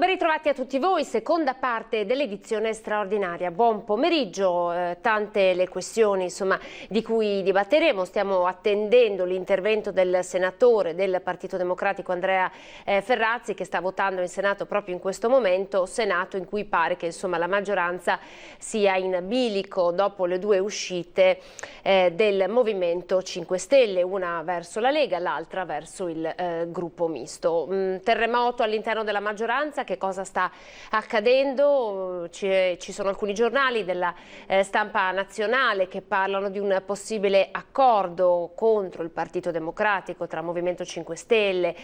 ben ritrovati a tutti voi, seconda parte dell'edizione straordinaria. Buon pomeriggio, tante le questioni di cui dibatteremo. Stiamo attendendo l'intervento del senatore del Partito Democratico Andrea Ferrazzi, che sta votando in Senato proprio in questo momento, Senato in cui pare che la maggioranza sia in bilico dopo le due uscite del Movimento 5 Stelle, una verso la Lega, l'altra verso il gruppo misto. Terremoto all'interno della maggioranza. Che cosa sta accadendo? Ci sono alcuni giornali della stampa nazionale che parlano di un possibile accordo contro il Partito Democratico tra Movimento 5 Stelle,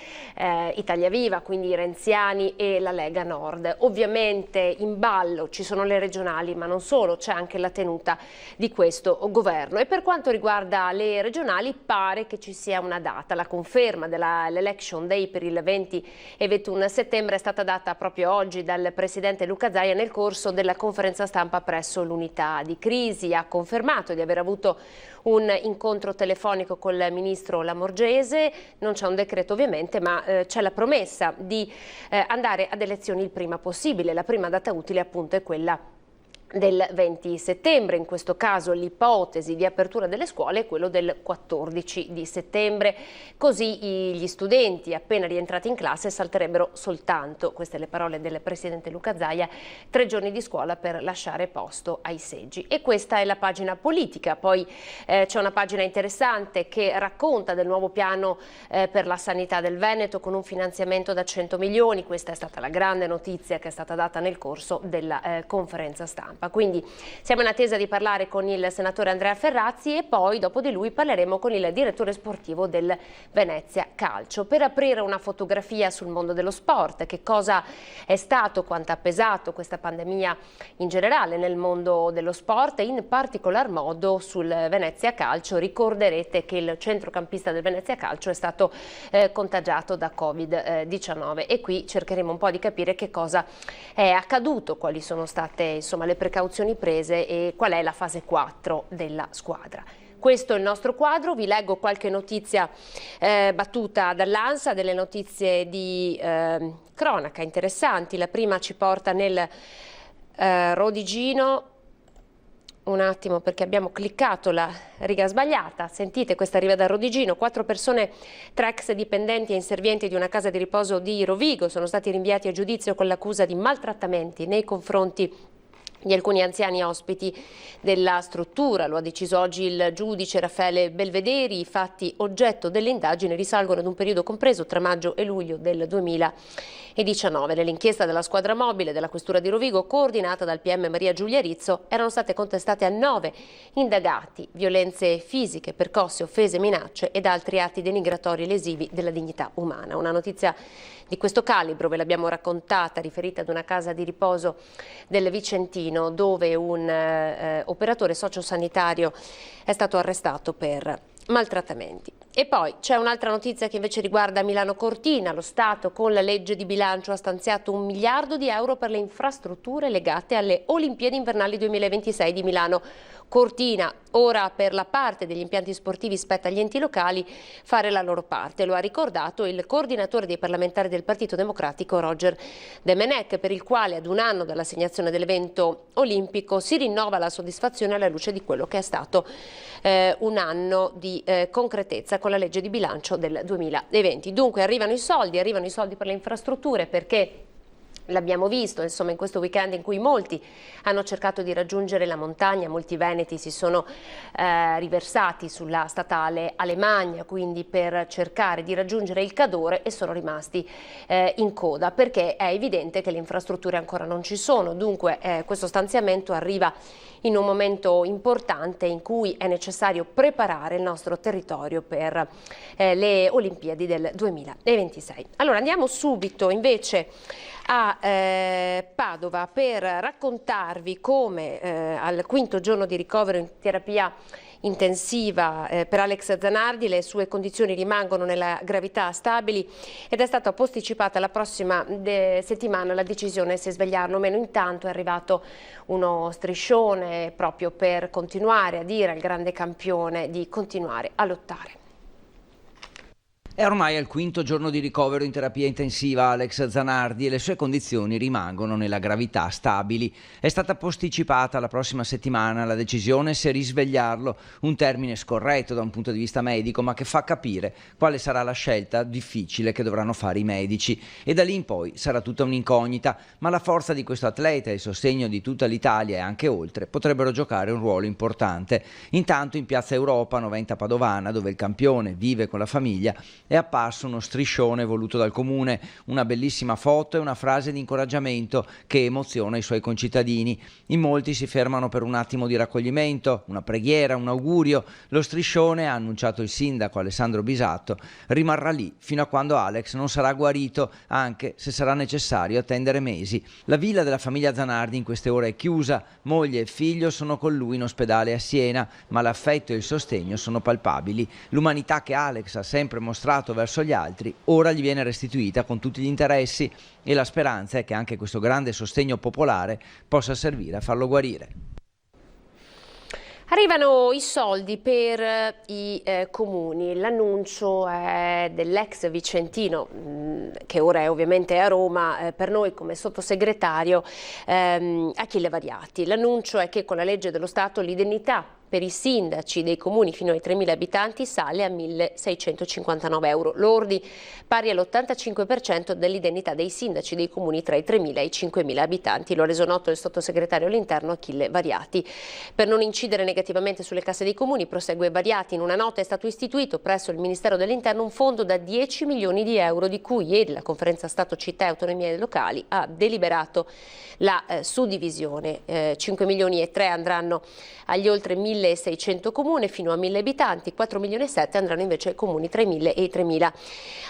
Italia Viva, quindi i renziani, e la Lega Nord. Ovviamente in ballo ci sono le regionali, ma non solo, c'è anche la tenuta di questo governo. E per quanto riguarda le regionali pare che ci sia una data. La conferma dell'Election Day per il 20 e 21 settembre è stata data proprio oggi dal presidente Luca Zaia nel corso della conferenza stampa presso l'unità di crisi. Ha confermato di aver avuto un incontro telefonico col ministro Lamorgese. Non c'è un decreto ovviamente, ma c'è la promessa di andare ad elezioni il prima possibile. La prima data utile appunto è quella del 20 settembre, in questo caso l'ipotesi di apertura delle scuole è quello del 14 di settembre, così gli studenti appena rientrati in classe salterebbero soltanto, queste le parole del presidente Luca Zaia, 3 giorni di scuola per lasciare posto ai seggi. E questa è la pagina politica. Poi c'è una pagina interessante che racconta del nuovo piano per la sanità del Veneto con un finanziamento da 100 milioni, questa è stata la grande notizia che è stata data nel corso della conferenza stampa. Quindi siamo in attesa di parlare con il senatore Andrea Ferrazzi e poi dopo di lui parleremo con il direttore sportivo del Venezia Calcio per aprire una fotografia sul mondo dello sport, che cosa è stato, quanto ha pesato questa pandemia in generale nel mondo dello sport e in particolar modo sul Venezia Calcio. Ricorderete che il centrocampista del Venezia Calcio è stato contagiato da Covid-19 e qui cercheremo un po' di capire che cosa è accaduto, quali sono state le precauzioni prese e qual è la fase 4 della squadra. Questo è il nostro quadro, vi leggo qualche notizia battuta dall'ANSA, delle notizie di cronaca interessanti. La prima ci porta nel Rodigino. Un attimo, perché abbiamo cliccato la riga sbagliata. Sentite, questa arriva da Rodigino. 4 persone, 3 ex dipendenti e inservienti di una casa di riposo di Rovigo, sono stati rinviati a giudizio con l'accusa di maltrattamenti nei confronti di alcuni anziani ospiti della struttura. Lo ha deciso oggi il giudice Raffaele Belvederi. I fatti oggetto delle indagini risalgono ad un periodo compreso tra maggio e luglio del 2019. Nell'inchiesta della squadra mobile della questura di Rovigo, coordinata dal PM Maria Giulia Rizzo, erano state contestate a 9 indagati violenze fisiche, percosse, offese, minacce ed altri atti denigratori e lesivi della dignità umana. Una notizia di questo calibro ve l'abbiamo raccontata, riferita ad una casa di riposo del Vicentino, dove un operatore sociosanitario è stato arrestato per maltrattamenti. E poi c'è un'altra notizia che invece riguarda Milano Cortina. Lo Stato con la legge di bilancio ha stanziato 1 miliardo di euro per le infrastrutture legate alle Olimpiadi invernali 2026 di Milano Cortina. Ora per la parte degli impianti sportivi spetta agli enti locali fare la loro parte. Lo ha ricordato il coordinatore dei parlamentari del Partito Democratico Roger De Menec, per il quale ad un anno dall'assegnazione dell'evento olimpico si rinnova la soddisfazione alla luce di quello che è stato un anno di concretezza con la legge di bilancio del 2020. Dunque arrivano i soldi per le infrastrutture, perché l'abbiamo visto in questo weekend in cui molti hanno cercato di raggiungere la montagna, molti veneti si sono riversati sulla statale Alemagna, quindi per cercare di raggiungere il Cadore, e sono rimasti in coda perché è evidente che le infrastrutture ancora non ci sono. Dunque questo stanziamento arriva in un momento importante in cui è necessario preparare il nostro territorio per le Olimpiadi del 2026. Allora andiamo subito invece a Padova per raccontarvi come al 5° giorno di ricovero in terapia intensiva per Alex Zanardi le sue condizioni rimangono nella gravità stabili ed è stata posticipata la prossima settimana la decisione se svegliarlo o meno. Intanto è arrivato uno striscione proprio per continuare a dire al grande campione di continuare a lottare. È ormai al quinto giorno di ricovero in terapia intensiva Alex Zanardi e le sue condizioni rimangono nella gravità stabili. È stata posticipata la prossima settimana la decisione se risvegliarlo, un termine scorretto da un punto di vista medico, ma che fa capire quale sarà la scelta difficile che dovranno fare i medici. E da lì in poi sarà tutta un'incognita, ma la forza di questo atleta e il sostegno di tutta l'Italia e anche oltre potrebbero giocare un ruolo importante. Intanto in Piazza Europa, Noventa Padovana, dove il campione vive con la famiglia, è apparso uno striscione voluto dal comune, una bellissima foto e una frase di incoraggiamento che emoziona i suoi concittadini. In molti si fermano per un attimo di raccoglimento, una preghiera, un augurio. Lo striscione, ha annunciato il sindaco Alessandro Bisatto, rimarrà lì fino a quando Alex non sarà guarito, anche se sarà necessario attendere mesi. La villa della famiglia Zanardi in queste ore è chiusa, moglie e figlio sono con lui in ospedale a Siena, ma l'affetto e il sostegno sono palpabili. L'umanità che Alex ha sempre mostrato verso gli altri ora gli viene restituita con tutti gli interessi e la speranza è che anche questo grande sostegno popolare possa servire a farlo guarire. Arrivano i soldi per i comuni, l'annuncio è dell'ex vicentino che ora è ovviamente a Roma, per noi come sottosegretario Achille Variati. L'annuncio è che con la legge dello Stato l'indennità per i sindaci dei comuni fino ai 3.000 abitanti sale a 1.659 euro lordi, pari all'85% dell'indennità dei sindaci dei comuni tra i 3.000 e i 5.000 abitanti. Lo ha reso noto il sottosegretario all'interno Achille Variati. Per non incidere negativamente sulle casse dei comuni, prosegue Variati, in una nota è stato istituito presso il Ministero dell'Interno un fondo da 10 milioni di euro, di cui ieri la Conferenza Stato, Città e Autonomie locali ha deliberato la suddivisione. 5 milioni e 3 andranno agli oltre 1.600 comuni fino a 1.000 abitanti, 4 milioni e 7 andranno invece ai comuni tra i 1.000 e i 3.000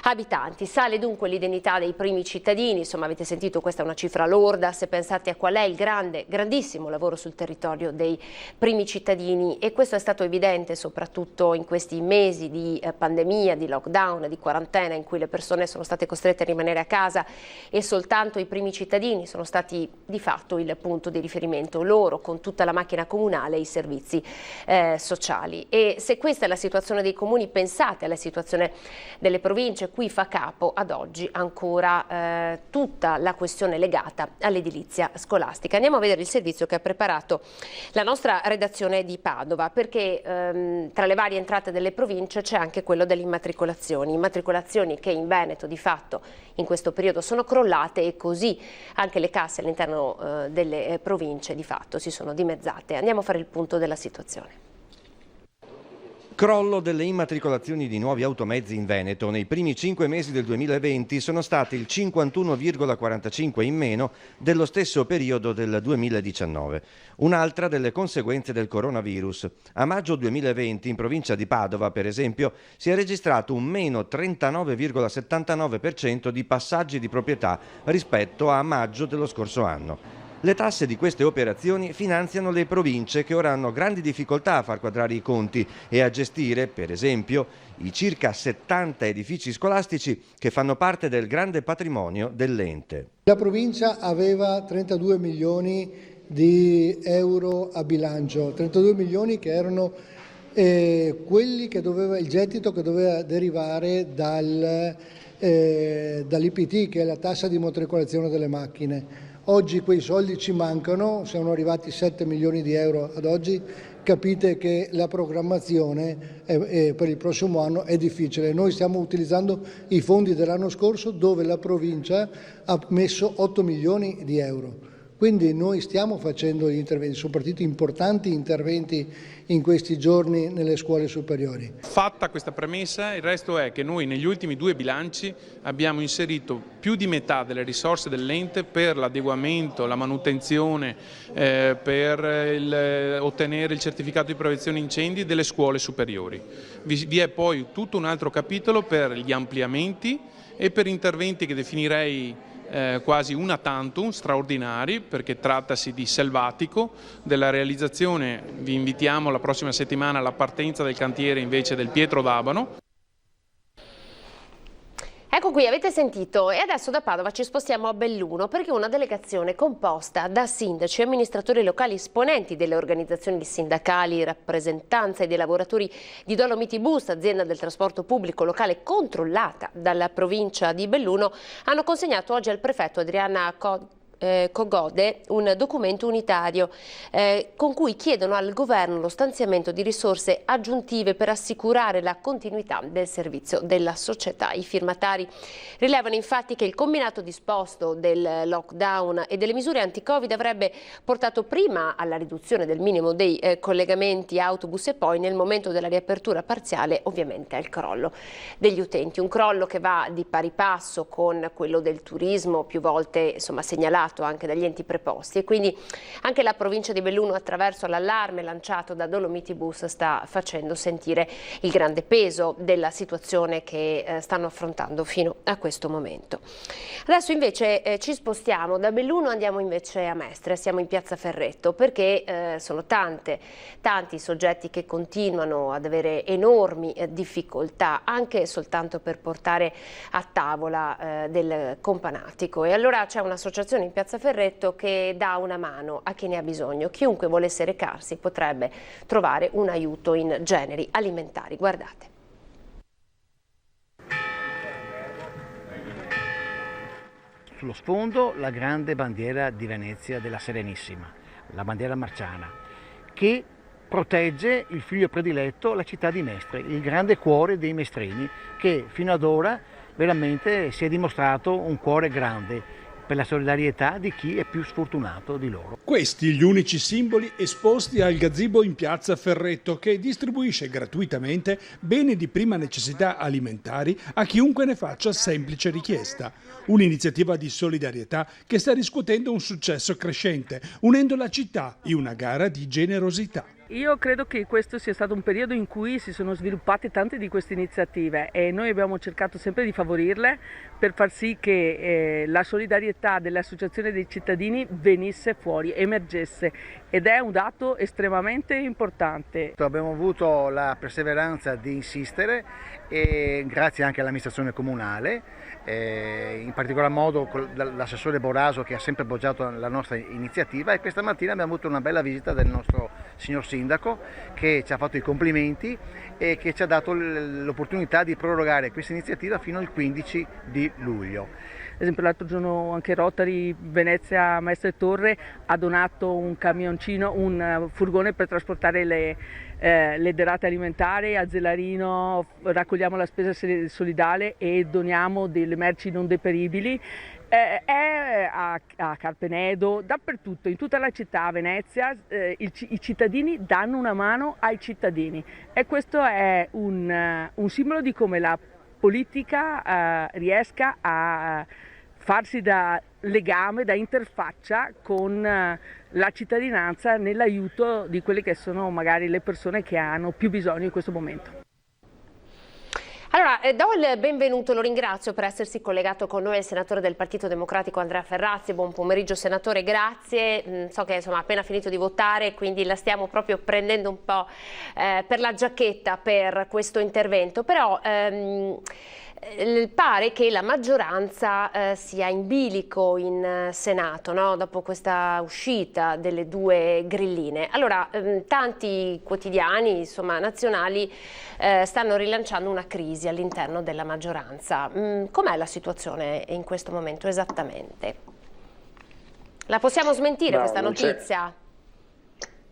abitanti. Sale dunque l'indennità dei primi cittadini, insomma avete sentito, questa è una cifra lorda se pensate a qual è il grandissimo lavoro sul territorio dei primi cittadini, e questo è stato evidente soprattutto in questi mesi di pandemia, di lockdown, di quarantena, in cui le persone sono state costrette a rimanere a casa e soltanto i primi cittadini sono stati di fatto il punto di riferimento, loro con tutta la macchina comunale e i servizi sociali. E se questa è la situazione dei comuni, pensate alla situazione delle province. Qui fa capo ad oggi ancora tutta la questione legata all'edilizia scolastica. Andiamo a vedere il servizio che ha preparato la nostra redazione di Padova, perché tra le varie entrate delle province c'è anche quello delle immatricolazioni che in Veneto di fatto in questo periodo sono crollate, e così anche le casse all'interno delle province di fatto si sono dimezzate. Andiamo a fare il punto della situazione. Crollo delle immatricolazioni di nuovi automezzi in Veneto. Nei primi 5 mesi del 2020 sono stati il 51,45 in meno dello stesso periodo del 2019. Un'altra delle conseguenze del coronavirus. A maggio 2020 in provincia di Padova, per esempio, si è registrato un meno 39,79% di passaggi di proprietà rispetto a maggio dello scorso anno. Le tasse di queste operazioni finanziano le province, che ora hanno grandi difficoltà a far quadrare i conti e a gestire, per esempio, i circa 70 edifici scolastici che fanno parte del grande patrimonio dell'ente. La provincia aveva 32 milioni di euro a bilancio, 32 milioni che erano quelli che il gettito che doveva derivare dall'IPT, che è la tassa di immatricolazione delle macchine. Oggi quei soldi ci mancano, sono arrivati 7 milioni di euro ad oggi, capite che la programmazione per il prossimo anno è difficile. Noi stiamo utilizzando i fondi dell'anno scorso, dove la provincia ha messo 8 milioni di euro. Quindi noi stiamo facendo gli interventi, soprattutto importanti interventi in questi giorni nelle scuole superiori. Fatta questa premessa, il resto è che noi negli ultimi 2 bilanci abbiamo inserito più di metà delle risorse dell'ente per l'adeguamento, la manutenzione, per ottenere il certificato di prevenzione incendi delle scuole superiori. Vi è poi tutto un altro capitolo per gli ampliamenti e per interventi che definirei quasi una tantum, straordinari, perché trattasi di selvatico. Della realizzazione vi invitiamo la prossima settimana alla partenza del cantiere invece del Pietro d'Abano. Ecco qui, avete sentito, e adesso da Padova ci spostiamo a Belluno perché una delegazione composta da sindaci, amministratori locali, esponenti delle organizzazioni sindacali, rappresentanza dei lavoratori di Dolomiti Bus, azienda del trasporto pubblico locale controllata dalla provincia di Belluno, hanno consegnato oggi al prefetto Adriana Cogode un documento unitario con cui chiedono al governo lo stanziamento di risorse aggiuntive per assicurare la continuità del servizio della società. I firmatari rilevano infatti che il combinato disposto del lockdown e delle misure anti-Covid avrebbe portato prima alla riduzione del minimo dei collegamenti autobus e poi nel momento della riapertura parziale ovviamente al crollo degli utenti. Un crollo che va di pari passo con quello del turismo, più volte segnalato anche dagli enti preposti, e quindi anche la provincia di Belluno, attraverso l'allarme lanciato da Dolomiti Bus, sta facendo sentire il grande peso della situazione che stanno affrontando fino a questo momento. Adesso invece ci spostiamo da Belluno, andiamo invece a Mestre, siamo in piazza Ferretto perché sono tanti i soggetti che continuano ad avere enormi difficoltà anche soltanto per portare a tavola del companatico, e allora c'è un'associazione in piazza Ferretto che dà una mano a chi ne ha bisogno. Chiunque volesse recarsi potrebbe trovare un aiuto in generi alimentari. Guardate. Sullo sfondo la grande bandiera di Venezia della Serenissima, la bandiera marciana, che protegge il figlio prediletto, la città di Mestre, il grande cuore dei mestrini, che fino ad ora veramente si è dimostrato un cuore grande per la solidarietà di chi è più sfortunato di loro. Questi gli unici simboli esposti al gazebo in piazza Ferretto, che distribuisce gratuitamente beni di prima necessità alimentari a chiunque ne faccia semplice richiesta. Un'iniziativa di solidarietà che sta riscuotendo un successo crescente, unendo la città in una gara di generosità. Io credo che questo sia stato un periodo in cui si sono sviluppate tante di queste iniziative e noi abbiamo cercato sempre di favorirle per far sì che la solidarietà dell'associazione dei cittadini venisse fuori, emergesse, ed è un dato estremamente importante. Abbiamo avuto la perseveranza di insistere, e grazie anche all'amministrazione comunale, in particolar modo l'assessore Boraso, che ha sempre appoggiato la nostra iniziativa, e questa mattina abbiamo avuto una bella visita del nostro signor sindaco, che ci ha fatto i complimenti e che ci ha dato l'opportunità di prorogare questa iniziativa fino al 15 di luglio. Ad esempio l'altro giorno anche Rotary Venezia Mestre Torre ha donato un camioncino, un furgone per trasportare le derrate alimentari. A Zelarino raccogliamo la spesa solidale e doniamo delle merci non deperibili. A Carpenedo, dappertutto, in tutta la città, a Venezia, i cittadini danno una mano ai cittadini, e questo è un simbolo di come la politica riesca a farsi da legame, da interfaccia con la cittadinanza nell'aiuto di quelle che sono magari le persone che hanno più bisogno in questo momento. Allora, do il benvenuto, lo ringrazio per essersi collegato con noi, il senatore del Partito Democratico Andrea Ferrazzi. Buon pomeriggio senatore, grazie. So che ha appena finito di votare, quindi la stiamo proprio prendendo un po' per la giacchetta per questo intervento, però pare che la maggioranza sia in bilico in Senato, no? Dopo questa uscita delle due grilline. Allora, tanti quotidiani nazionali stanno rilanciando una crisi all'interno della maggioranza. Com'è la situazione in questo momento esattamente? La possiamo smentire questa notizia?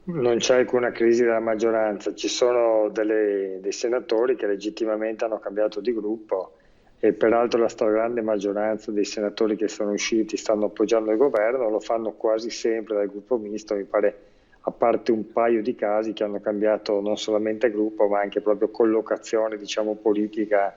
Non c'è alcuna crisi della maggioranza, ci sono dei senatori che legittimamente hanno cambiato di gruppo, e peraltro la stragrande maggioranza dei senatori che sono usciti stanno appoggiando il governo, lo fanno quasi sempre dal gruppo misto, mi pare, a parte un paio di casi che hanno cambiato non solamente gruppo ma anche proprio collocazione politica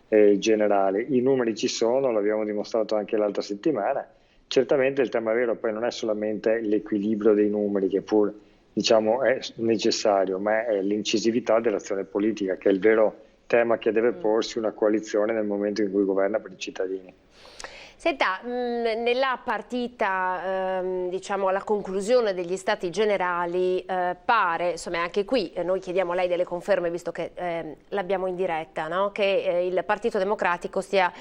generale. I numeri ci sono, l'abbiamo dimostrato anche l'altra settimana. Certamente il tema vero poi non è solamente l'equilibrio dei numeri, che pur è necessario, ma è l'incisività dell'azione politica, che è il vero tema che deve porsi una coalizione nel momento in cui governa per i cittadini. Senta, nella partita, diciamo alla conclusione degli Stati Generali, pare, insomma anche qui noi chiediamo a lei delle conferme visto che l'abbiamo in diretta, no? Che il Partito Democratico stia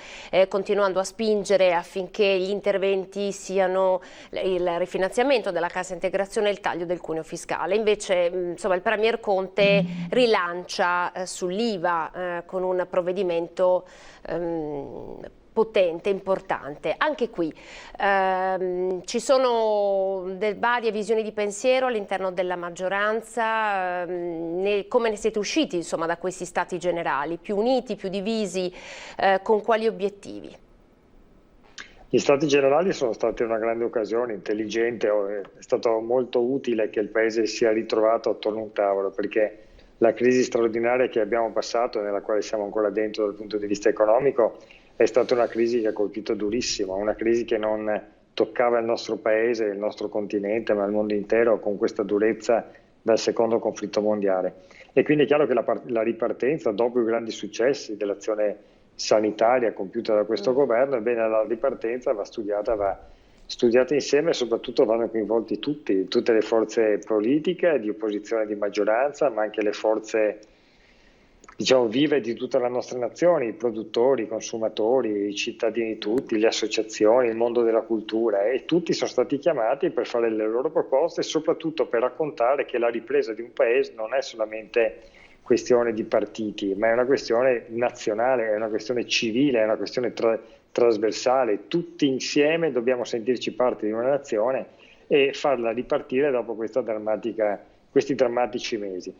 continuando a spingere affinché gli interventi siano il rifinanziamento della cassa integrazione e il taglio del cuneo fiscale. Invece insomma, il Premier Conte rilancia sull'IVA con un provvedimento potente, importante. Anche qui ci sono varie visioni di pensiero all'interno della maggioranza. Come ne siete usciti insomma, da questi Stati Generali? Più uniti, più divisi? Con quali obiettivi? Gli Stati Generali sono stati una grande occasione, intelligente, è stato molto utile che il Paese sia ritrovato attorno a un tavolo, perché la crisi straordinaria che abbiamo passato, nella quale siamo ancora dentro dal punto di vista economico, è stata una crisi che ha colpito durissimo, una crisi che non toccava il nostro Paese, il nostro continente, ma il mondo intero con questa durezza dal secondo conflitto mondiale. E quindi è chiaro che la ripartenza, dopo i grandi successi dell'azione sanitaria compiuta da questo governo, ebbene la ripartenza va studiata insieme e soprattutto vanno coinvolti tutte le forze politiche, di opposizione e di maggioranza, ma anche le forze diciamo vive di tutta la nostra nazione, i produttori, i consumatori, i cittadini tutti, le associazioni, il mondo della cultura, e tutti sono stati chiamati per fare le loro proposte e soprattutto per raccontare che la ripresa di un Paese non è solamente questione di partiti, ma è una questione nazionale, è una questione civile, è una questione trasversale. Tutti insieme dobbiamo sentirci parte di una nazione e farla ripartire dopo questi drammatici mesi.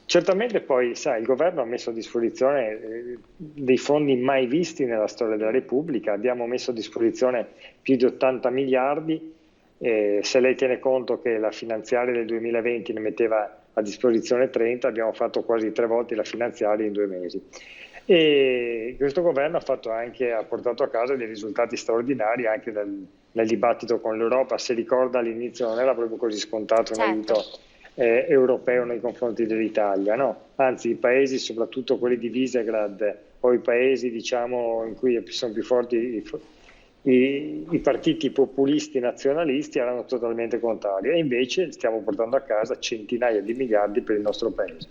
Certamente poi, sai, il governo ha messo a disposizione dei fondi mai visti nella storia della Repubblica, abbiamo messo a disposizione più di 80 miliardi, se lei tiene conto che la finanziaria del 2020 ne metteva a disposizione 30, abbiamo fatto quasi 3 volte la finanziaria in 2 mesi. E questo governo ha portato a casa dei risultati straordinari anche nel dibattito con l'Europa. Se ricorda, all'inizio non era proprio così scontato un aiuto europeo nei confronti dell'Italia, no? Anzi, i paesi, soprattutto quelli di Visegrad o i paesi diciamo in cui sono più forti i partiti populisti nazionalisti, erano totalmente contrari, e invece stiamo portando a casa centinaia di miliardi per il nostro Paese.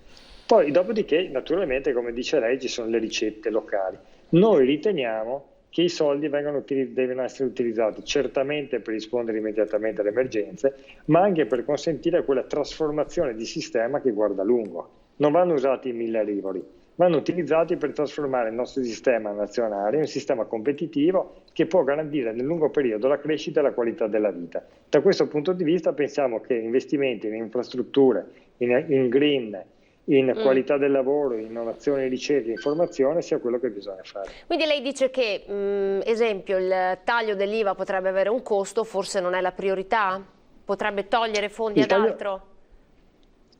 Poi dopodiché, naturalmente, come dice lei, ci sono le ricette locali. Noi riteniamo che i soldi devono essere utilizzati certamente per rispondere immediatamente alle emergenze, ma anche per consentire quella trasformazione di sistema che guarda a lungo. Non vanno usati i millarivori, vanno utilizzati per trasformare il nostro sistema nazionale in un sistema competitivo che può garantire nel lungo periodo la crescita e la qualità della vita. Da questo punto di vista pensiamo che investimenti in infrastrutture, in green, in qualità del lavoro, innovazione, ricerca e informazione sia quello che bisogna fare. Quindi lei dice che, esempio, il taglio dell'IVA potrebbe avere un costo, forse non è la priorità? Potrebbe togliere fondi ad altro?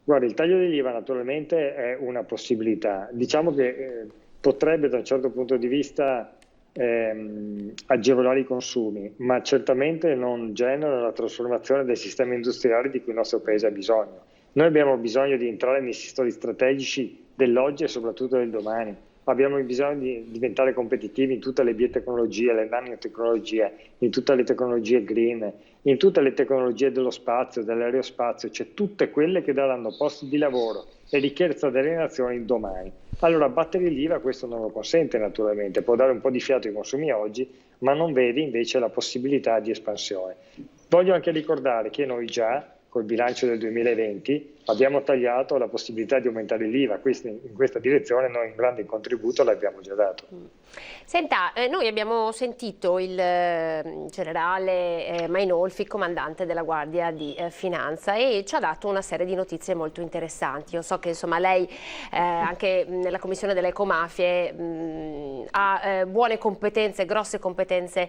Guarda, il taglio dell'IVA naturalmente è una possibilità. Diciamo che potrebbe da un certo punto di vista agevolare i consumi, ma certamente non genera la trasformazione del sistema industriale di cui il nostro Paese ha bisogno. Noi abbiamo bisogno di entrare nei settori strategici dell'oggi e soprattutto del domani. Abbiamo bisogno di diventare competitivi in tutte le biotecnologie, le nanotecnologie, in tutte le tecnologie green, in tutte le tecnologie dello spazio, dell'aerospazio, cioè tutte quelle che daranno posti di lavoro e ricchezza delle nazioni domani. Allora abbattere l'IVA questo non lo consente naturalmente, può dare un po' di fiato ai consumi oggi, ma non vede invece la possibilità di espansione. Voglio anche ricordare che noi già col bilancio del 2020 abbiamo tagliato la possibilità di aumentare l'IVA, in questa direzione noi un grande contributo l'abbiamo già dato. Senta, noi abbiamo sentito il generale Mainolfi, comandante della Guardia di Finanza, e ci ha dato una serie di notizie molto interessanti. Io so che insomma lei anche nella commissione delle ecomafie ha buone competenze, grosse competenze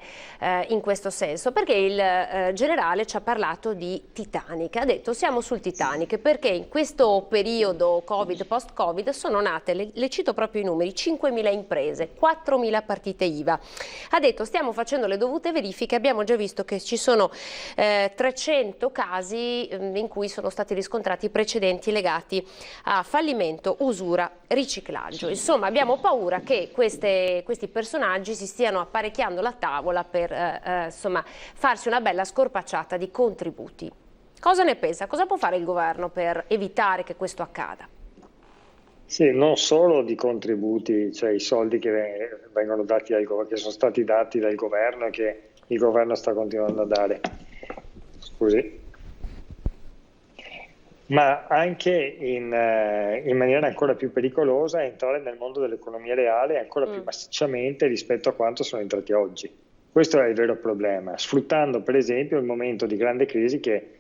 in questo senso, perché il generale ci ha parlato di Titanic, ha detto siamo sul Titanic perché in questo periodo Covid, post-Covid sono nate, le cito proprio i numeri, 5.000 imprese, 4 4.000 partite IVA. Ha detto: stiamo facendo le dovute verifiche, abbiamo già visto che ci sono 300 casi in cui sono stati riscontrati precedenti legati a fallimento, usura, riciclaggio. Insomma, abbiamo paura che questi personaggi si stiano apparecchiando la tavola per insomma, farsi una bella scorpacciata di contributi. Cosa ne pensa? Cosa può fare il governo per evitare che questo accada? Sì, non solo di contributi, cioè i soldi che vengono dati che sono stati dati dal governo e che il governo sta continuando a dare. Scusi. Ma anche in maniera ancora più pericolosa entrare nel mondo dell'economia reale ancora più massicciamente rispetto a quanto sono entrati oggi. Questo è il vero problema, sfruttando per esempio il momento di grande crisi che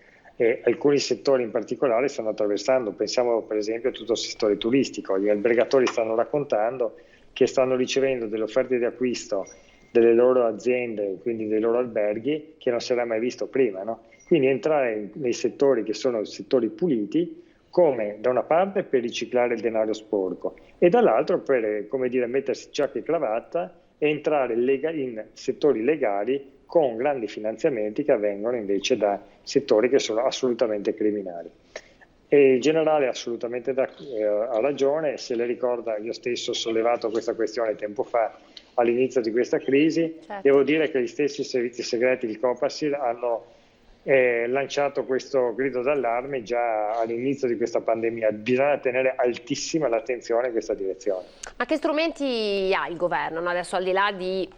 alcuni settori in particolare stanno attraversando. Pensiamo per esempio a tutto il settore turistico. Gli albergatori stanno raccontando che stanno ricevendo delle offerte di acquisto delle loro aziende, quindi dei loro alberghi, che non si era mai visto prima, no? Quindi entrare nei settori che sono settori puliti, come da una parte per riciclare il denaro sporco e dall'altro per, come dire, mettersi giacca e cravatta e entrare in settori legali con grandi finanziamenti che avvengono invece da settori che sono assolutamente criminali. E il generale assolutamente ha ragione, se le ricorda io stesso ho sollevato questa questione tempo fa all'inizio di questa crisi. Certo. Devo dire che gli stessi servizi segreti, il Copasir, hanno lanciato questo grido d'allarme già all'inizio di questa pandemia. Bisogna tenere altissima l'attenzione in questa direzione. Ma che strumenti ha il governo, no? Adesso, al di là di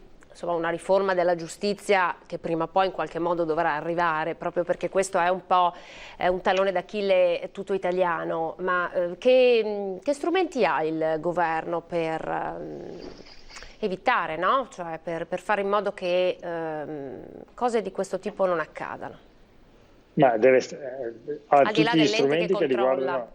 una riforma della giustizia che prima o poi in qualche modo dovrà arrivare, proprio perché questo è un po' un tallone d'Achille tutto italiano, ma che strumenti ha il governo per evitare, no? Cioè per fare in modo che cose di questo tipo non accadano? Ma deve al di là dell'ente che controlla.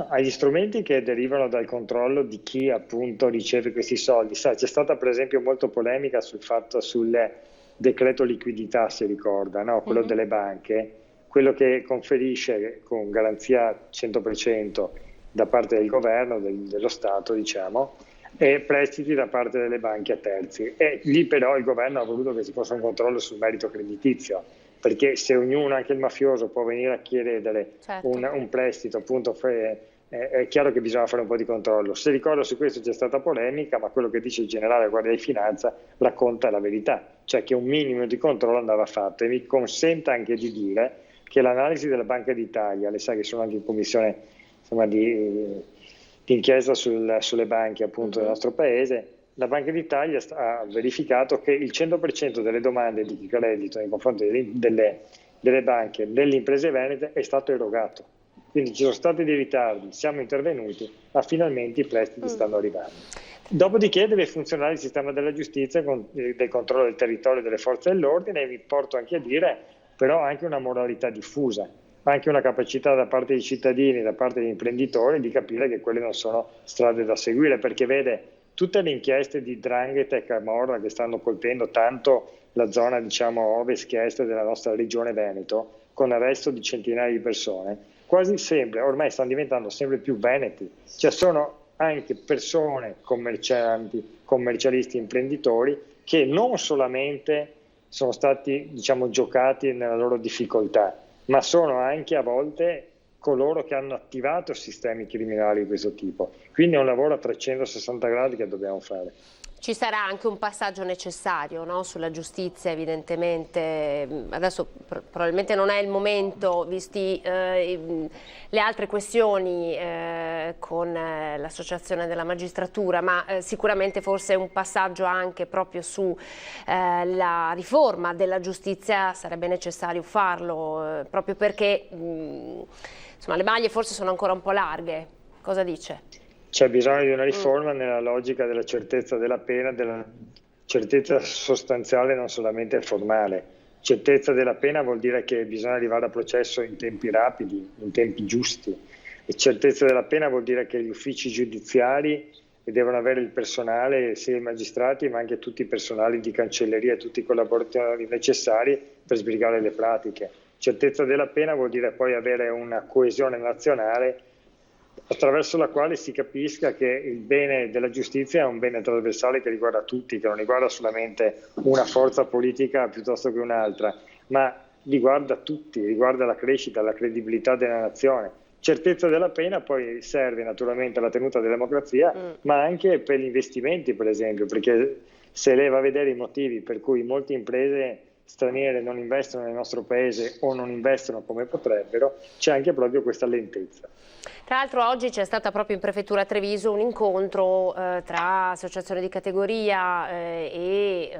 Agli strumenti che derivano dal controllo di chi appunto riceve questi soldi. Sai, c'è stata per esempio molto polemica sul decreto liquidità, si ricorda, no? Quello delle banche, quello che conferisce con garanzia 100% da parte del governo, dello Stato, diciamo, e prestiti da parte delle banche a terzi. E lì però il governo ha voluto che ci fosse un controllo sul merito creditizio, perché se ognuno, anche il mafioso, può venire a chiedere un prestito, appunto, è chiaro che bisogna fare un po' di controllo. Se ricordo, su questo c'è stata polemica, ma quello che dice il generale della Guardia di Finanza racconta la verità, cioè che un minimo di controllo andava fatto. E mi consenta anche di dire che l'analisi della Banca d'Italia, le sa che sono anche in commissione, insomma, di inchiesta sulle banche appunto del nostro paese, la Banca d'Italia ha verificato che il 100% delle domande di credito nei confronti delle banche, delle imprese venete, è stato erogato. Quindi ci sono stati dei ritardi, siamo intervenuti, ma finalmente i prestiti stanno arrivando. Dopodiché deve funzionare il sistema della giustizia del controllo del territorio delle forze dell'ordine, e vi porto anche a dire però anche una moralità diffusa, anche una capacità da parte dei cittadini, da parte degli imprenditori di capire che quelle non sono strade da seguire, perché vede tutte le inchieste di 'ndrangheta e camorra che stanno colpendo tanto la zona, diciamo, ovest-est della nostra regione Veneto, con arresto di centinaia di persone, quasi sempre, ormai stanno diventando sempre più veneti, cioè sono anche persone, commercialisti, imprenditori, che non solamente sono stati, diciamo, giocati nella loro difficoltà, ma sono anche a volte coloro che hanno attivato sistemi criminali di questo tipo. Quindi è un lavoro a 360 gradi che dobbiamo fare. Ci sarà anche un passaggio necessario, no? Sulla giustizia, evidentemente. Adesso probabilmente non è il momento, visti le altre questioni con l'associazione della magistratura, ma sicuramente forse un passaggio anche proprio su la riforma della giustizia sarebbe necessario farlo, proprio perché insomma, le maglie forse sono ancora un po' larghe. Cosa dice? C'è bisogno di una riforma nella logica della certezza della pena, della certezza sostanziale, non solamente formale. Certezza della pena vuol dire che bisogna arrivare a processo in tempi rapidi, in tempi giusti. E certezza della pena vuol dire che gli uffici giudiziari devono avere il personale, sia i magistrati, ma anche tutti i personali di cancelleria e tutti i collaboratori necessari per sbrigare le pratiche. Certezza della pena vuol dire poi avere una coesione nazionale attraverso la quale si capisca che il bene della giustizia è un bene trasversale che riguarda tutti, che non riguarda solamente una forza politica piuttosto che un'altra, ma riguarda tutti, riguarda la crescita, la credibilità della nazione. Certezza della pena poi serve naturalmente alla tenuta della democrazia, ma anche per gli investimenti, per esempio, perché se lei va a vedere i motivi per cui molte imprese straniere non investono nel nostro paese o non investono come potrebbero, c'è anche proprio questa lentezza. Tra l'altro oggi c'è stata proprio in Prefettura Treviso un incontro tra associazioni di categoria e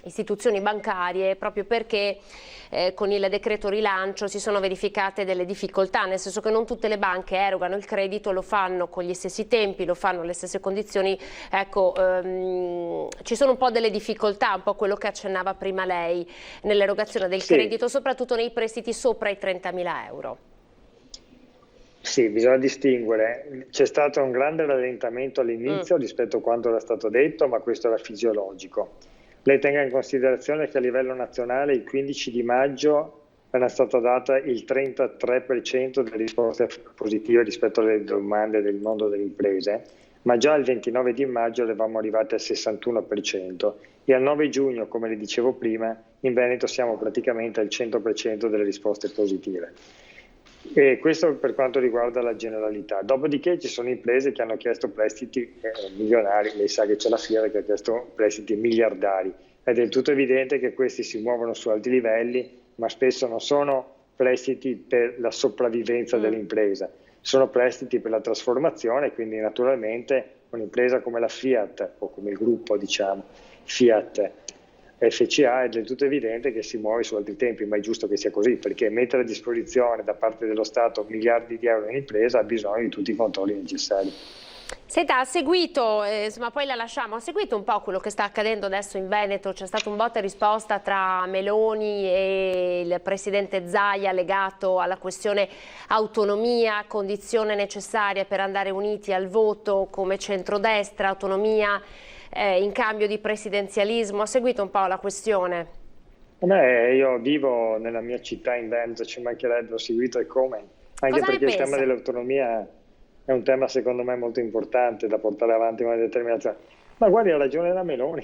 istituzioni bancarie, proprio perché con il decreto rilancio si sono verificate delle difficoltà, nel senso che non tutte le banche erogano il credito, lo fanno con gli stessi tempi, lo fanno alle stesse condizioni. Ecco, ci sono un po' delle difficoltà, un po' quello che accennava prima lei, nell'erogazione del credito, soprattutto nei prestiti sopra i 30.000 euro. Sì, bisogna distinguere. C'è stato un grande rallentamento all'inizio rispetto a quanto era stato detto, ma questo era fisiologico. Lei tenga in considerazione che a livello nazionale il 15 di maggio era stata data il 33% delle risposte positive rispetto alle domande del mondo delle imprese, ma già il 29 di maggio eravamo arrivati al 61% e al 9 giugno, come le dicevo prima, in Veneto siamo praticamente al 100% delle risposte positive. E questo per quanto riguarda la generalità. Dopodiché ci sono imprese che hanno chiesto prestiti milionari, lei sa che c'è la Fiera che ha chiesto prestiti miliardari. È del tutto evidente che questi si muovono su alti livelli, ma spesso non sono prestiti per la sopravvivenza dell'impresa, sono prestiti per la trasformazione, quindi naturalmente un'impresa come la Fiat o come il gruppo diciamo Fiat FCA è del tutto evidente che si muove su altri tempi, ma è giusto che sia così, perché mettere a disposizione da parte dello Stato miliardi di euro in impresa ha bisogno di tutti i controlli necessari. Senta, ha seguito, insomma poi la lasciamo, ha seguito un po' quello che sta accadendo adesso in Veneto, c'è stato un botta e risposta tra Meloni e il presidente Zaia legato alla questione autonomia, condizione necessaria per andare uniti al voto come centrodestra, autonomia in cambio di presidenzialismo. Ha seguito un po' la questione? Io vivo nella mia città in Veneto, ci mancherebbe, ho seguito e come, anche perché il tema dell'autonomia è un tema secondo me molto importante da portare avanti con una determinazione. Ma guardi, ha ragione la Meloni,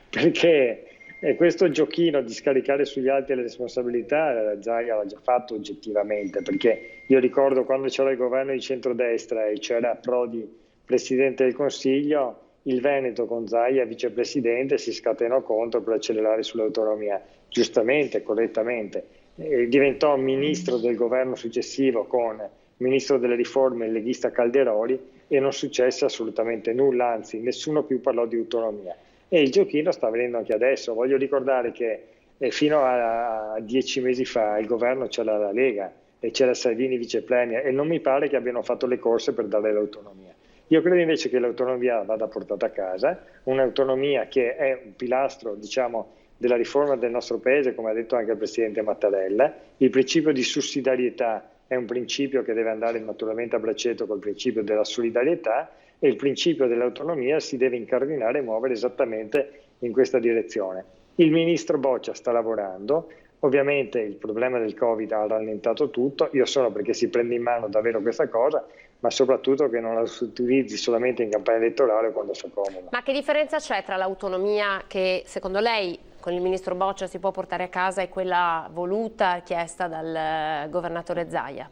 perché questo giochino di scaricare sugli altri le responsabilità Zaia l'ha già fatto oggettivamente, perché io ricordo quando c'era il governo di centrodestra e c'era Prodi Presidente del Consiglio, il Veneto con Zaia vicepresidente si scatenò contro per accelerare sull'autonomia, giustamente, correttamente. Diventò ministro del governo successivo con ministro delle riforme il leghista Calderoli e non successe assolutamente nulla, anzi nessuno più parlò di autonomia. E il giochino sta avvenendo anche adesso. Voglio ricordare che fino a 10 mesi fa il governo c'era la Lega e c'era Salvini vice premier e non mi pare che abbiano fatto le corse per dare l'autonomia. Io credo invece che l'autonomia vada portata a casa, un'autonomia che è un pilastro, diciamo, della riforma del nostro paese, come ha detto anche il Presidente Mattarella. Il principio di sussidiarietà è un principio che deve andare naturalmente a braccetto col principio della solidarietà e il principio dell'autonomia si deve incardinare e muovere esattamente in questa direzione. Il Ministro Boccia sta lavorando. Ovviamente il problema del Covid ha rallentato tutto, io sono perché si prende in mano davvero questa cosa, ma soprattutto che non la utilizzi solamente in campagna elettorale quando fa comodo. Ma che differenza c'è tra l'autonomia che secondo lei con il ministro Boccia si può portare a casa e quella voluta, chiesta dal governatore Zaia?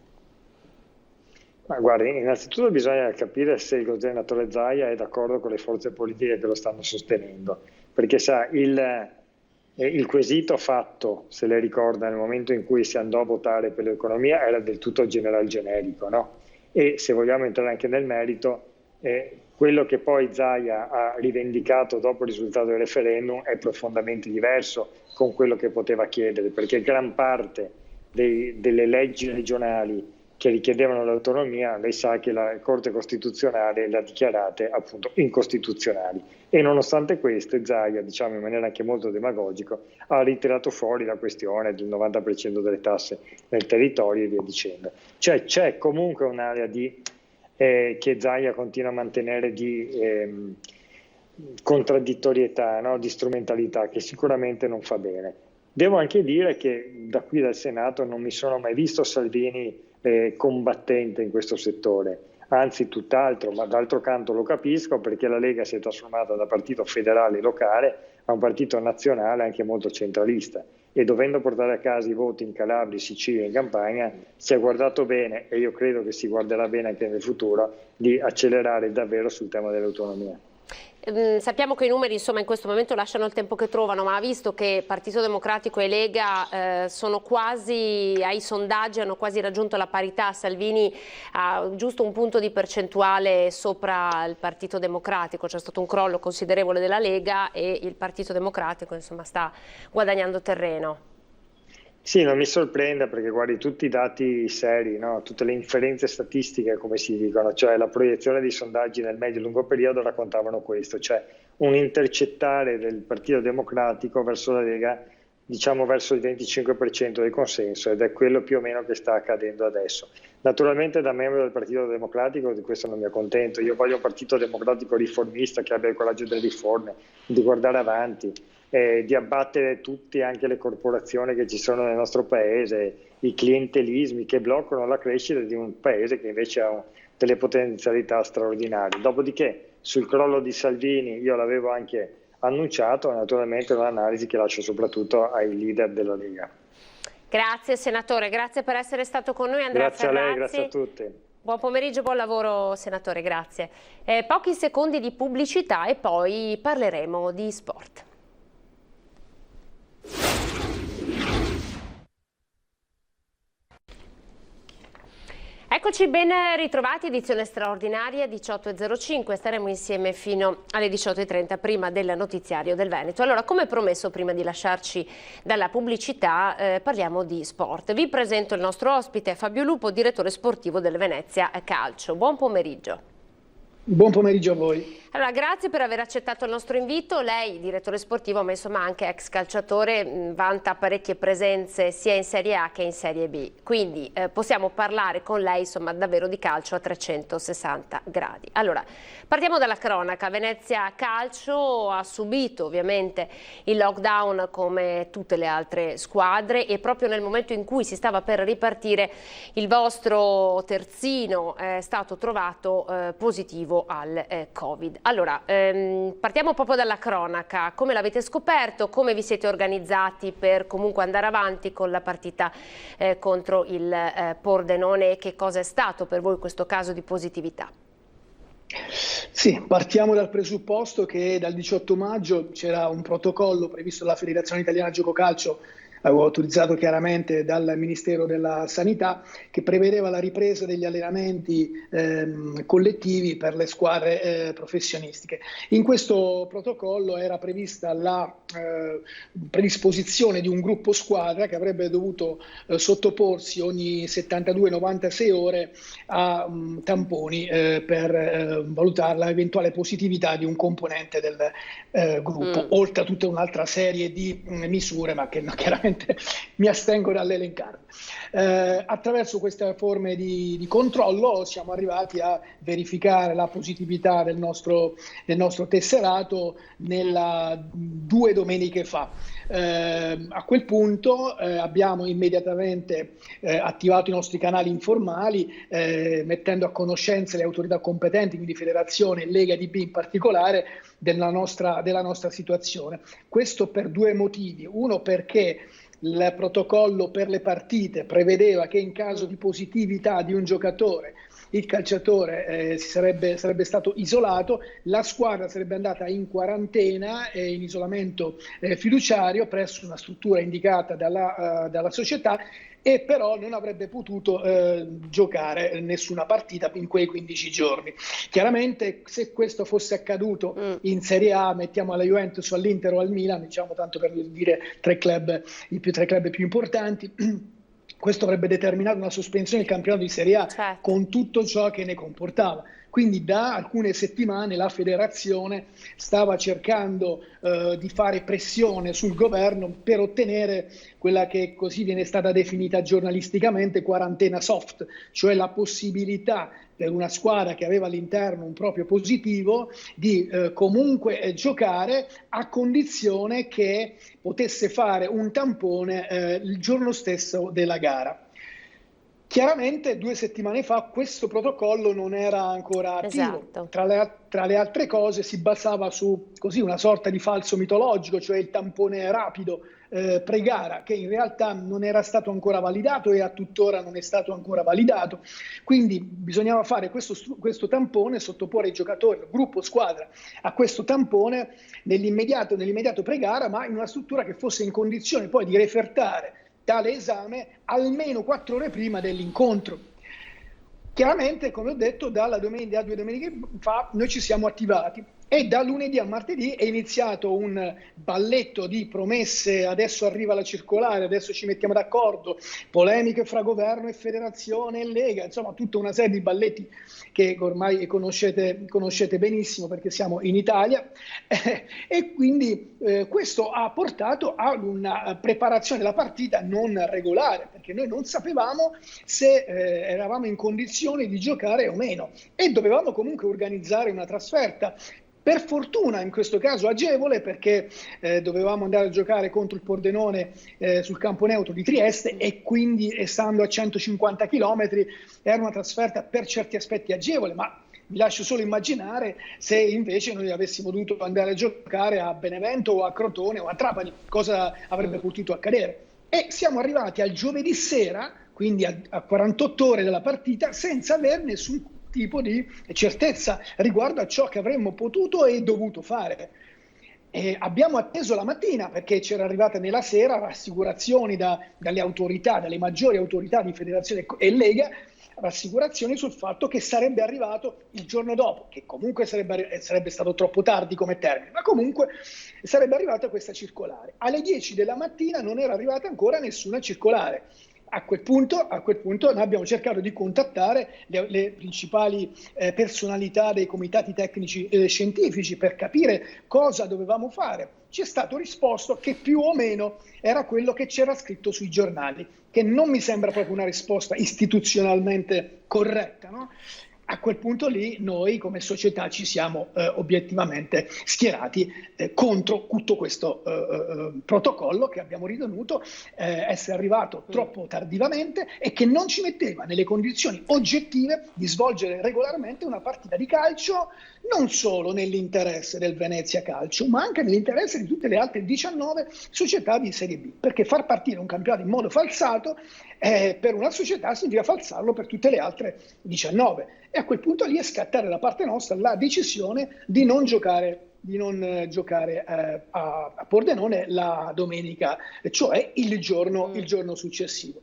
Ma guardi, innanzitutto bisogna capire se il governatore Zaia è d'accordo con le forze politiche che lo stanno sostenendo, perché sa, il quesito fatto, se lei ricorda, nel momento in cui si andò a votare per l'economia era del tutto generico, no? E se vogliamo entrare anche nel merito, quello che poi Zaia ha rivendicato dopo il risultato del referendum è profondamente diverso con quello che poteva chiedere, perché gran parte delle leggi regionali che richiedevano l'autonomia, lei sa che la Corte Costituzionale le ha dichiarate appunto incostituzionali e nonostante questo Zaia, diciamo in maniera anche molto demagogica, ha ritirato fuori la questione del 90% delle tasse nel territorio e via dicendo. Cioè c'è comunque un'area che Zaia continua a mantenere di contraddittorietà, no? Di strumentalità che sicuramente non fa bene. Devo anche dire che da qui dal Senato non mi sono mai visto Salvini combattente in questo settore, anzi tutt'altro, ma d'altro canto lo capisco, perché la Lega si è trasformata da partito federale locale a un partito nazionale anche molto centralista, e dovendo portare a casa i voti in Calabria, Sicilia e in Campania si è guardato bene, e io credo che si guarderà bene anche nel futuro, di accelerare davvero sul tema dell'autonomia. Sappiamo che i numeri insomma in questo momento lasciano il tempo che trovano, ma visto che Partito Democratico e Lega sono quasi ai sondaggi, hanno quasi raggiunto la parità, Salvini ha giusto un punto di percentuale sopra il Partito Democratico, c'è stato un crollo considerevole della Lega e il Partito Democratico insomma sta guadagnando terreno. Sì, non mi sorprende, perché guardi tutti i dati seri, no? Tutte le inferenze statistiche, come si dicono, cioè la proiezione dei sondaggi nel medio-lungo periodo raccontavano questo, cioè un intercettare del Partito Democratico verso la Lega, diciamo verso il 25% del consenso, ed è quello più o meno che sta accadendo adesso. Naturalmente, da membro del Partito Democratico di questo non mi accontento, io voglio un Partito Democratico riformista che abbia il coraggio delle riforme, di guardare avanti, di abbattere tutte, anche le corporazioni che ci sono nel nostro paese, i clientelismi che bloccano la crescita di un paese che invece ha delle potenzialità straordinarie. Dopodiché sul crollo di Salvini io l'avevo anche annunciato, naturalmente è un'analisi che lascio soprattutto ai leader della Lega. Grazie senatore, grazie per essere stato con noi. Andrea Grazie Ferrazzi. a lei, grazie a tutti. Buon pomeriggio, buon lavoro senatore, grazie. Pochi secondi di pubblicità e poi parleremo di sport. Eccoci, ben ritrovati, edizione straordinaria 18.05, staremo insieme fino alle 18.30 prima del notiziario del Veneto. Allora, come promesso, prima di lasciarci dalla pubblicità, parliamo di sport. Vi presento il nostro ospite Fabio Lupo, direttore sportivo del Venezia Calcio. Buon pomeriggio. Buon pomeriggio a voi. Allora, grazie per aver accettato il nostro invito. Lei, direttore sportivo, ma insomma anche ex calciatore, vanta parecchie presenze sia in Serie A che in Serie B. Quindi possiamo parlare con lei insomma davvero di calcio a 360 gradi. Allora, partiamo dalla cronaca. Venezia Calcio ha subito ovviamente il lockdown come tutte le altre squadre, e proprio nel momento in cui si stava per ripartire il vostro terzino è stato trovato positivo al Covid. Allora, partiamo proprio dalla cronaca. Come l'avete scoperto? Come vi siete organizzati per comunque andare avanti con la partita contro il Pordenone, e che cosa è stato per voi questo caso di positività? Sì, partiamo dal presupposto che dal 18 maggio c'era un protocollo previsto dalla Federazione Italiana Gioco Calcio, autorizzato chiaramente dal Ministero della Sanità, che prevedeva la ripresa degli allenamenti collettivi per le squadre professionistiche. In questo protocollo era prevista la predisposizione di un gruppo squadra che avrebbe dovuto sottoporsi ogni 72-96 ore a tamponi per valutare l'eventuale positività di un componente del gruppo, oltre a tutta un'altra serie di misure, ma che chiaramente mi astengo dall'elencarle. Attraverso queste forme di controllo siamo arrivati a verificare la positività del nostro tesserato 2 domeniche fa. A quel punto abbiamo immediatamente attivato i nostri canali informali, mettendo a conoscenza le autorità competenti, quindi Federazione e Lega DB in particolare, della nostra situazione. Questo per 2 motivi. Uno, perché il protocollo per le partite prevedeva che in caso di positività di un giocatore il calciatore sarebbe stato isolato, la squadra sarebbe andata in quarantena e in isolamento fiduciario presso una struttura indicata dalla società, e però non avrebbe potuto giocare nessuna partita in quei 15 giorni. Chiaramente, se questo fosse accaduto in Serie A, mettiamo alla Juventus, all'Inter o al Milan, diciamo tanto per dire i 3 club più importanti, questo avrebbe determinato una sospensione del campionato di Serie A, certo, con tutto ciò che ne comportava. Quindi da alcune settimane la federazione stava cercando di fare pressione sul governo per ottenere quella che così viene stata definita giornalisticamente quarantena soft, cioè la possibilità per una squadra che aveva all'interno un proprio positivo di comunque giocare, a condizione che potesse fare un tampone il giorno stesso della gara. Chiaramente 2 settimane fa questo protocollo non era ancora attivo. Esatto. Tra le altre cose si basava su così una sorta di falso mitologico, cioè il tampone rapido pre-gara, che in realtà non era stato ancora validato e a tuttora non è stato ancora validato. Quindi bisognava fare questo tampone, sottoporre i giocatori, il gruppo squadra, a questo tampone nell'immediato pre-gara, ma in una struttura che fosse in condizione poi di refertare tale esame almeno 4 ore prima dell'incontro. Chiaramente, come ho detto, dalla domenica a 2 domeniche fa noi ci siamo attivati e da lunedì a martedì è iniziato un balletto di promesse: adesso arriva la circolare, adesso ci mettiamo d'accordo, polemiche fra governo e federazione e Lega, insomma tutta una serie di balletti che ormai conoscete benissimo perché siamo in Italia e quindi questo ha portato a una preparazione della partita non regolare, perché noi non sapevamo se eravamo in condizione di giocare o meno e dovevamo comunque organizzare una trasferta. Per fortuna in questo caso agevole, perché dovevamo andare a giocare contro il Pordenone sul campo neutro di Trieste e quindi, essendo a 150 km, era una trasferta per certi aspetti agevole, ma vi lascio solo immaginare se invece noi avessimo dovuto andare a giocare a Benevento o a Crotone o a Trapani, cosa avrebbe potuto accadere. E siamo arrivati al giovedì sera, quindi a 48 ore dalla partita, senza aver nessun tipo di certezza riguardo a ciò che avremmo potuto e dovuto fare. E abbiamo atteso la mattina, perché c'era arrivata nella sera rassicurazioni dalle autorità, dalle maggiori autorità di Federazione e Lega, rassicurazioni sul fatto che sarebbe arrivato il giorno dopo, che comunque sarebbe stato troppo tardi come termine, ma comunque sarebbe arrivata questa circolare. Alle 10 della mattina non era arrivata ancora nessuna circolare. A quel punto noi abbiamo cercato di contattare le principali personalità dei comitati tecnici scientifici per capire cosa dovevamo fare. Ci è stato risposto che più o meno era quello che c'era scritto sui giornali, che non mi sembra proprio una risposta istituzionalmente corretta, no? A quel punto lì noi come società ci siamo obiettivamente schierati contro tutto questo protocollo che abbiamo ritenuto essere arrivato troppo tardivamente e che non ci metteva nelle condizioni oggettive di svolgere regolarmente una partita di calcio, non solo nell'interesse del Venezia Calcio, ma anche nell'interesse di tutte le altre 19 società di Serie B, perché far partire un campionato in modo falsato per una società significa falsarlo per tutte le altre 19. E a quel punto lì è scattata da parte nostra la decisione di non giocare a Pordenone la domenica, cioè il giorno successivo.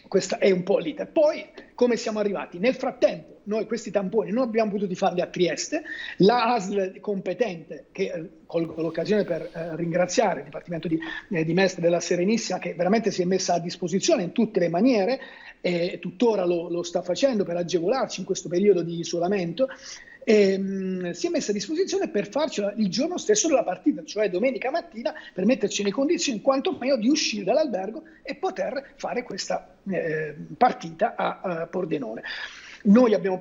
Questa è un po' l'iter. Poi come siamo arrivati? Nel frattempo noi questi tamponi non abbiamo potuto farli a Trieste, la ASL competente, che colgo l'occasione per ringraziare il Dipartimento di Mestre della Serenissima, che veramente si è messa a disposizione in tutte le maniere e tuttora lo sta facendo per agevolarci in questo periodo di isolamento, si è messa a disposizione per farcela il giorno stesso della partita, cioè domenica mattina, per metterci nelle condizioni quantomeno di uscire dall'albergo e poter fare questa partita a Pordenone. Noi abbiamo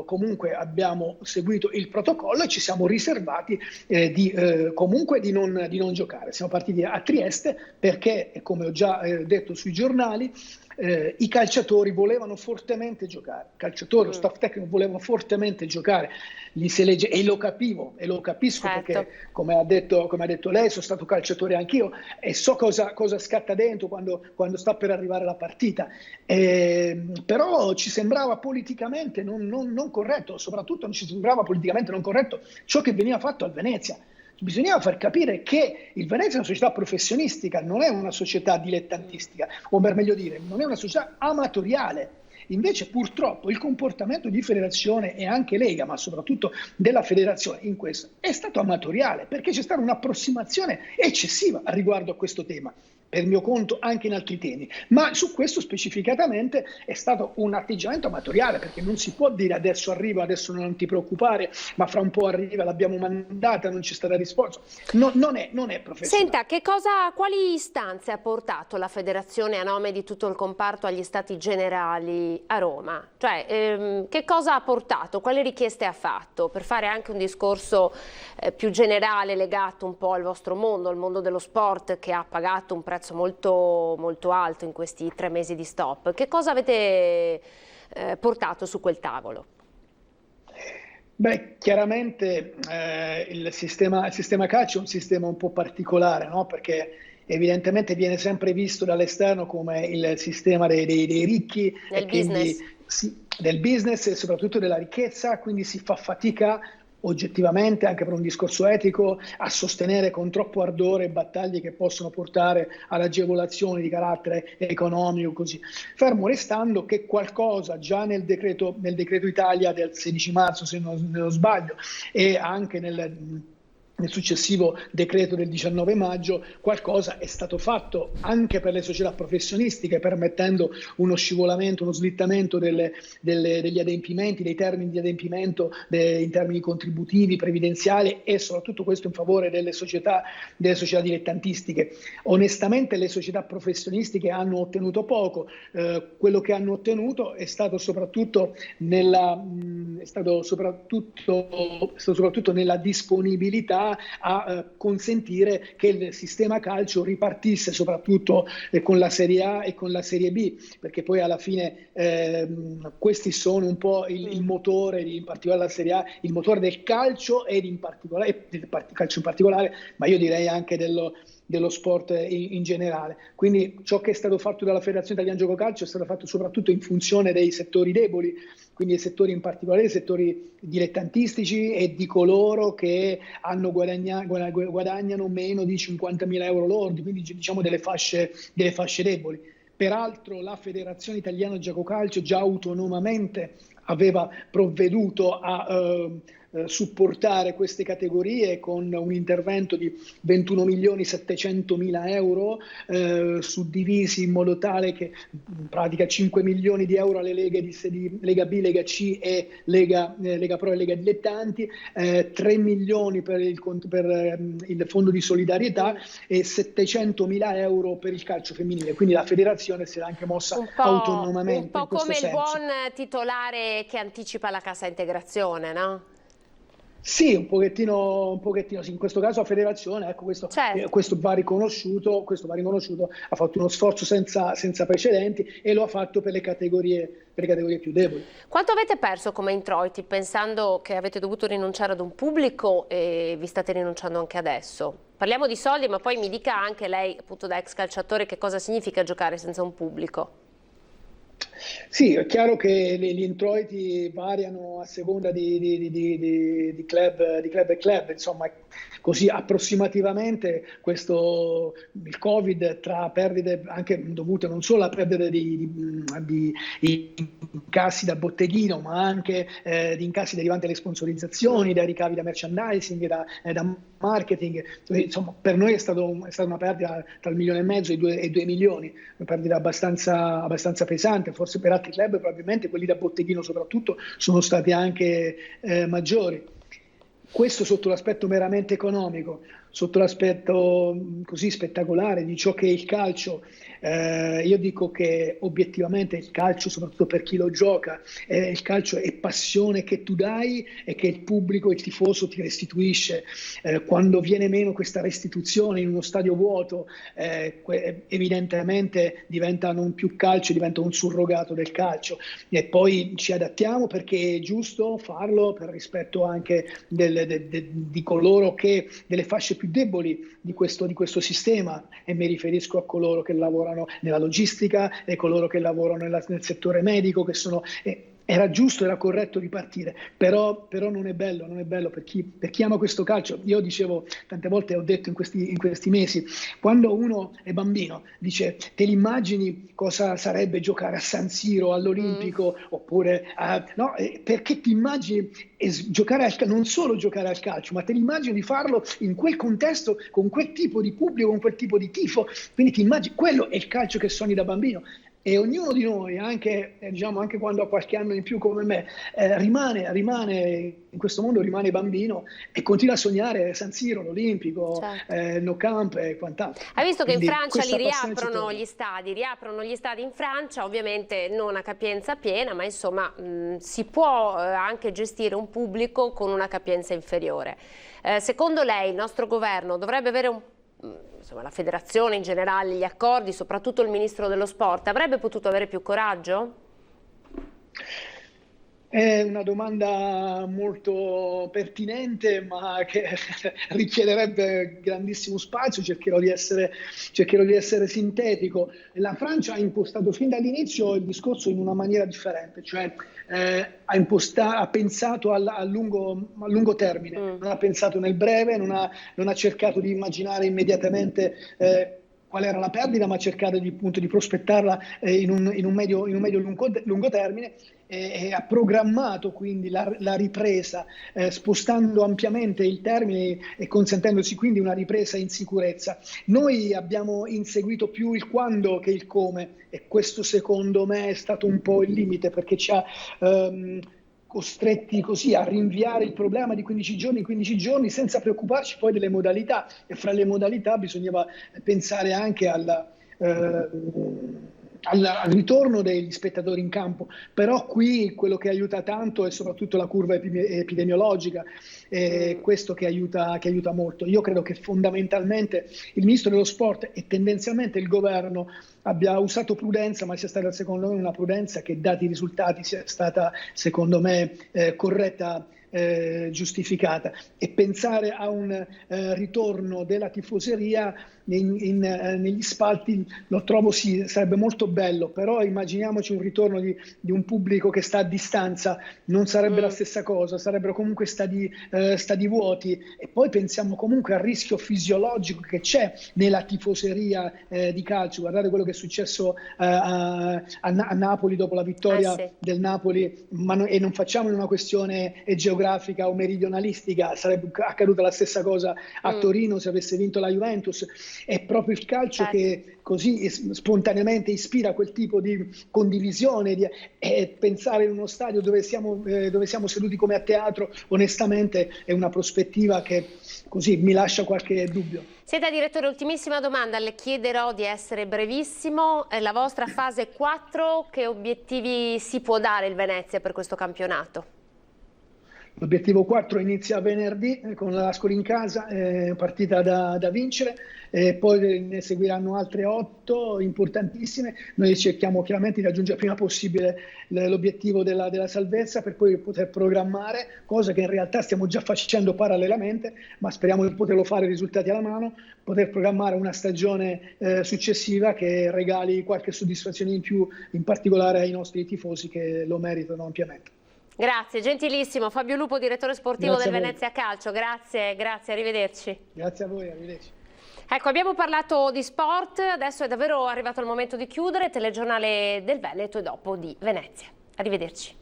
comunque abbiamo seguito il protocollo e ci siamo riservati comunque di non giocare. Siamo partiti a Trieste perché, come ho già detto sui giornali, i calciatori volevano fortemente giocare, lo staff tecnico volevano fortemente giocare, gli si legge, e lo capisco, certo. Perché come ha detto lei, sono stato calciatore anch'io e so cosa scatta dentro quando sta per arrivare la partita, però ci sembrava politicamente non corretto, soprattutto ci sembrava politicamente non corretto ciò che veniva fatto al Venezia. Bisognava far capire che il Venezia è una società professionistica, non è una società dilettantistica, o per meglio dire, non è una società amatoriale. Invece purtroppo il comportamento di federazione e anche Lega, ma soprattutto della federazione in questo, è stato amatoriale, perché c'è stata un'approssimazione eccessiva riguardo a questo tema. Per mio conto anche in altri temi, ma su questo specificatamente è stato un atteggiamento amatoriale, perché non si può dire adesso arriva, adesso non ti preoccupare, ma fra un po' arriva, l'abbiamo mandata, non c'è stata risposta. Non è professionale. Senta, quali istanze ha portato la federazione a nome di tutto il comparto agli stati generali qui a Roma? Cioè, che cosa ha portato? Quali richieste ha fatto? Per fare anche un discorso più generale legato un po' al vostro mondo, al mondo dello sport, che ha pagato un prezzo molto, molto alto in questi 3 mesi di stop. Che cosa avete portato su quel tavolo? Beh, chiaramente il sistema calcio è un sistema un po' particolare, no? Perché evidentemente viene sempre visto dall'esterno come il sistema dei ricchi del business. Del business e soprattutto della ricchezza, quindi si fa fatica oggettivamente, anche per un discorso etico, a sostenere con troppo ardore battaglie che possono portare ad agevolazioni di carattere economico, così. Fermo restando che qualcosa già nel decreto Italia del 16 marzo, se non sbaglio, e anche nel successivo decreto del 19 maggio, qualcosa è stato fatto anche per le società professionistiche, permettendo uno scivolamento, uno slittamento degli adempimenti, dei termini di adempimento in termini contributivi, previdenziali, e soprattutto questo in favore delle società dilettantistiche. Onestamente le società professionistiche hanno ottenuto poco, quello che hanno ottenuto è stato soprattutto nella disponibilità a consentire che il sistema calcio ripartisse soprattutto con la Serie A e con la Serie B, perché poi alla fine questi sono un po' il motore, in particolare la Serie A, il motore del calcio e del calcio in particolare, ma io direi anche dello sport in generale. Quindi ciò che è stato fatto dalla Federazione Italiana Gioco Calcio è stato fatto soprattutto in funzione dei settori deboli, quindi i settori in particolare, i settori dilettantistici e di coloro che guadagnano meno di 50.000 euro lordi, quindi diciamo delle fasce deboli. Peraltro la Federazione Italiana Gioco Calcio già autonomamente aveva provveduto a supportare queste categorie con un intervento di 21.700.000 euro suddivisi in modo tale che in pratica 5 milioni di euro alle leghe di Lega B, Lega C e Lega Pro e Lega Dilettanti, 3 milioni per il fondo di solidarietà e 700.000 euro per il calcio femminile. Quindi la federazione si è anche mossa autonomamente. Un po' come il buon titolare che anticipa la cassa integrazione, no? Sì, un pochettino sì. In questo caso la federazione, ecco, questo va riconosciuto, ha fatto uno sforzo senza precedenti e lo ha fatto per le categorie più deboli. Quanto avete perso come introiti, pensando che avete dovuto rinunciare ad un pubblico e vi state rinunciando anche adesso? Parliamo di soldi, ma poi mi dica anche lei, appunto da ex calciatore, che cosa significa giocare senza un pubblico? Sì, è chiaro che gli introiti variano a seconda di club e club, insomma, così approssimativamente il Covid, tra perdite anche dovute non solo a perdite di incassi da botteghino, ma anche di incassi derivanti dalle sponsorizzazioni, dai ricavi da merchandising, da marketing, insomma per noi è stata una perdita tra 1,5 milioni e 2 milioni, una perdita abbastanza pesante. Forse per altri club probabilmente quelli da botteghino soprattutto sono stati anche maggiori. Questo sotto l'aspetto meramente economico. Sotto l'aspetto così spettacolare di ciò che è il calcio, io dico che obiettivamente il calcio, soprattutto per chi lo gioca, il calcio è passione che tu dai e che il pubblico, il tifoso ti restituisce. Quando viene meno questa restituzione in uno stadio vuoto, evidentemente diventa non più calcio, diventa un surrogato del calcio, e poi ci adattiamo perché è giusto farlo per rispetto anche di coloro che delle fasce più deboli di questo sistema, e mi riferisco a coloro che lavorano nella logistica e coloro che lavorano nel settore medico, che sono era giusto, era corretto ripartire, però non è bello per chi ama questo calcio. Io dicevo tante volte, ho detto in questi mesi, quando uno è bambino dice: te l'immagini cosa sarebbe giocare a San Siro, all'Olimpico, oppure no, perché ti immagini non solo giocare al calcio, ma te l'immagini di farlo in quel contesto, con quel tipo di pubblico, con quel tipo di tifo, quindi ti immagini, quello è il calcio che sogni da bambino. E ognuno di noi, anche quando ha qualche anno in più come me, rimane in questo mondo, rimane bambino e continua a sognare San Siro, l'Olimpico, certo. Nou Camp e quant'altro. Hai visto che in Francia li riaprono gli stadi in Francia, ovviamente non a capienza piena, ma insomma si può anche gestire un pubblico con una capienza inferiore. Secondo lei il nostro governo dovrebbe avere la federazione in generale, gli accordi, soprattutto il ministro dello sport, avrebbe potuto avere più coraggio? È una domanda molto pertinente, ma che richiederebbe grandissimo spazio. Cercherò di essere sintetico. La Francia ha impostato fin dall'inizio il discorso in una maniera differente, cioè ha pensato a lungo termine, non ha pensato nel breve, non ha cercato di immaginare immediatamente qual era la perdita, ma ha cercato di prospettarla in un medio-lungo termine, e ha programmato quindi la ripresa, spostando ampiamente il termine e consentendosi quindi una ripresa in sicurezza. Noi abbiamo inseguito più il quando che il come, e questo secondo me è stato un po' il limite, perché ci ha costretti così a rinviare il problema di 15 giorni in 15 giorni, senza preoccuparci poi delle modalità, e fra le modalità bisognava pensare anche al ritorno degli spettatori in campo. Però qui quello che aiuta tanto è soprattutto la curva epidemiologica, questo che aiuta molto. Io credo che fondamentalmente il ministro dello sport e tendenzialmente il governo abbia usato prudenza, ma sia stata secondo me una prudenza che, dati i risultati, sia stata secondo me corretta, giustificata. E pensare a un ritorno della tifoseria negli spalti lo trovo sarebbe molto bello, però immaginiamoci un ritorno di un pubblico che sta a distanza, non sarebbe la stessa cosa, sarebbero comunque stadi vuoti, e poi pensiamo comunque al rischio fisiologico che c'è nella tifoseria di calcio. Guardate quello che è successo a Napoli dopo la vittoria del Napoli, e non facciamo in una questione geografica o meridionalistica, sarebbe accaduta la stessa cosa a Torino se avesse vinto la Juventus. È proprio il calcio che così spontaneamente ispira quel tipo di condivisione, e pensare in uno stadio dove siamo seduti come a teatro, onestamente è una prospettiva che così mi lascia qualche dubbio. Senta direttore, ultimissima domanda, le chiederò di essere brevissimo. La vostra fase 4, che obiettivi si può dare il Venezia per questo campionato? L'obiettivo 4 inizia venerdì con l'Ascoli in casa, partita da vincere, poi ne seguiranno altre 8 importantissime. Noi cerchiamo chiaramente di raggiungere il prima possibile l'obiettivo della salvezza, per poi poter programmare, cosa che in realtà stiamo già facendo parallelamente, ma speriamo di poterlo fare risultati alla mano, poter programmare una stagione successiva che regali qualche soddisfazione in più, in particolare ai nostri tifosi, che lo meritano ampiamente. Grazie, gentilissimo. Fabio Lupo, direttore sportivo del Venezia Calcio. Grazie, arrivederci. Grazie a voi, arrivederci. Ecco, abbiamo parlato di sport, adesso è davvero arrivato il momento di chiudere. Telegiornale del Veneto e dopo di Venezia. Arrivederci.